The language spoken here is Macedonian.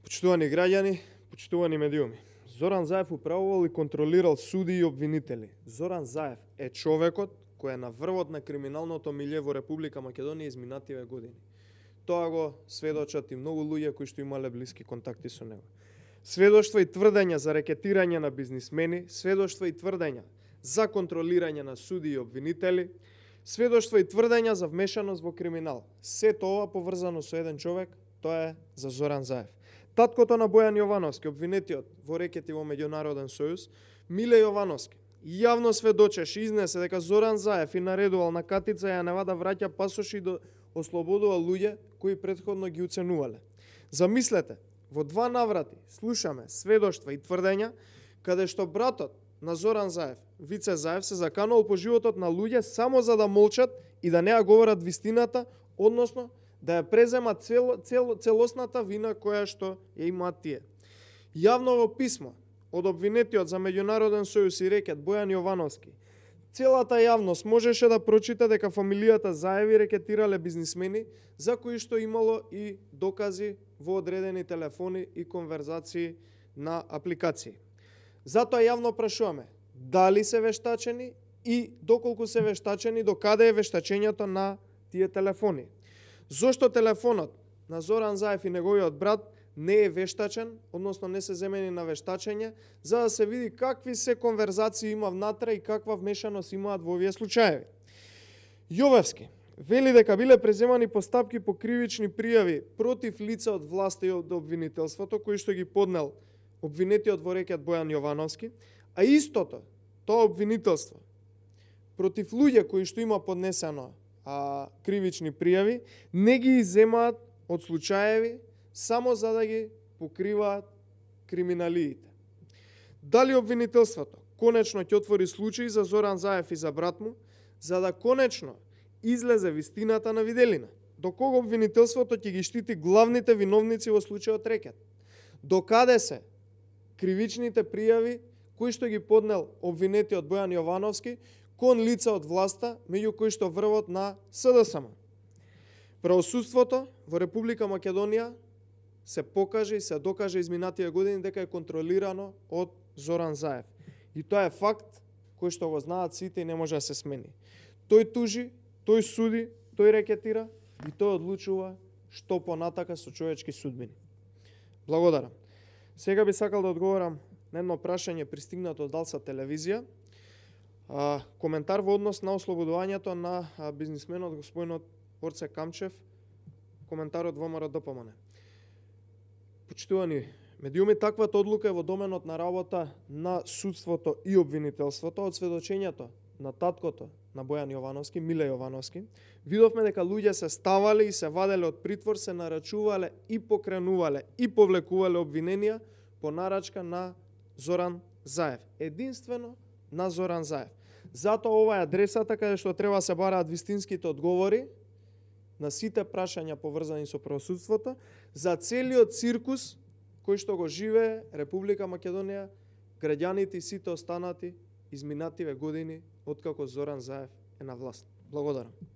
Почитувани граѓани, почитувани медиуми. Зоран Заев управувал и контролирал суди и обвинители. Зоран Заев е човекот кој е на врвот на криминалното милје во Република Македонија изминативе години. Тоа го сведочат и многу луѓе кои што имале блиски контакти со него. Сведоштва и тврдења за рекетирање на бизнисмени, сведоштва и тврдења за контролирање на суди и обвинители, сведоштва и тврдења за вмешаност во криминал. Сето ова поврзано со еден човек, тоа е за Зоран Заев. Таткото на Бојан Јовановски, обвинетиот во рекети во Меѓународен сојуз, Миле Јовановски, јавно сведочеше и изнесе дека Зоран Заев и наредувал на Катица Јанева да враќа пасоши да ослободува луѓе кои претходно ги уценувале. Замислете, во два наврати слушаме сведоштва и тврдења каде што братот на Зоран Заев, Вице Заев, се заканувал по животот на луѓе само за да молчат и да не ја говорат вистината, односно да ја преземат целосната вина која што ја имаат тие. Јавно во писмо од обвинетиот за Меѓународен сојуз и рекет Бојан Јовановски, целата јавност можеше да прочита дека фамилијата Заеви рекетирале бизнисмени за кои што имало и докази во одредени телефони и конверзации на апликации. Затоа јавно прашуваме, дали се вештачени и доколку се вештачени, докаде е вештачењето на тие телефони? Зошто телефонот на Зоран Заев и неговиот брат не е вештачен, односно не се земени на вештачење, за да се види какви се конверзации има внатре и каква вмешаност имаат во овие случаеви. Јовевски вели дека биле преземани постапки по кривични пријави против лица од власта и од обвинителството, кои што ги поднел обвинетиот во рекет Бојан Јовановски, а истото, тоа обвинителство, против луѓе кои што има поднесено кривични пријави, не ги иземаат од случаеви само за да ги покриваат криминалиите. Дали обвинителството конечно ќе отвори случаи за Зоран Заев и за брат му, за да конечно излезе вистината на виделина? До кога обвинителството ќе ги штити главните виновници во случајот рекет? До каде се кривичните пријави кои што ги поднел обвинетиот Бојан Јовановски кон лица од власта, меѓу кои што врвот на СДСМ? Правосудството во Република Македонија се покаже и се докаже изминативе години дека е контролирано од Зоран Заев. И тоа е факт кој што го знаат сите и не може да се смени. Тој тужи, тој суди, тој рекетира и тој одлучува што понатака со човечки судбини. Благодарам. Сега би сакал да одговорам на едно прашање пристигнато од Алса телевизија. Коментар во однос на ослободувањето на бизнисменот господинот Орце Камчев, коментарот во МРДПМН. Почитувани медиуми, таквата одлука е во доменот на работа на судството и обвинителството. Од сведочењето на таткото на Бојан Јовановски, Миле Јовановски, видовме дека луѓе се ставале и се ваделе од притвор, се нарачувале и покренувале и повлекувале обвиненија по нарачка на Зоран Заев. Единствено на Зоран Заев. Затоа ова е адресата каде што треба се бараат вистинските одговори на сите прашања поврзани со правосудството, за целиот циркус кој што го живее Република Македонија, граѓаните и сите останати изминативе години откако Зоран Заев е на власт. Благодарам.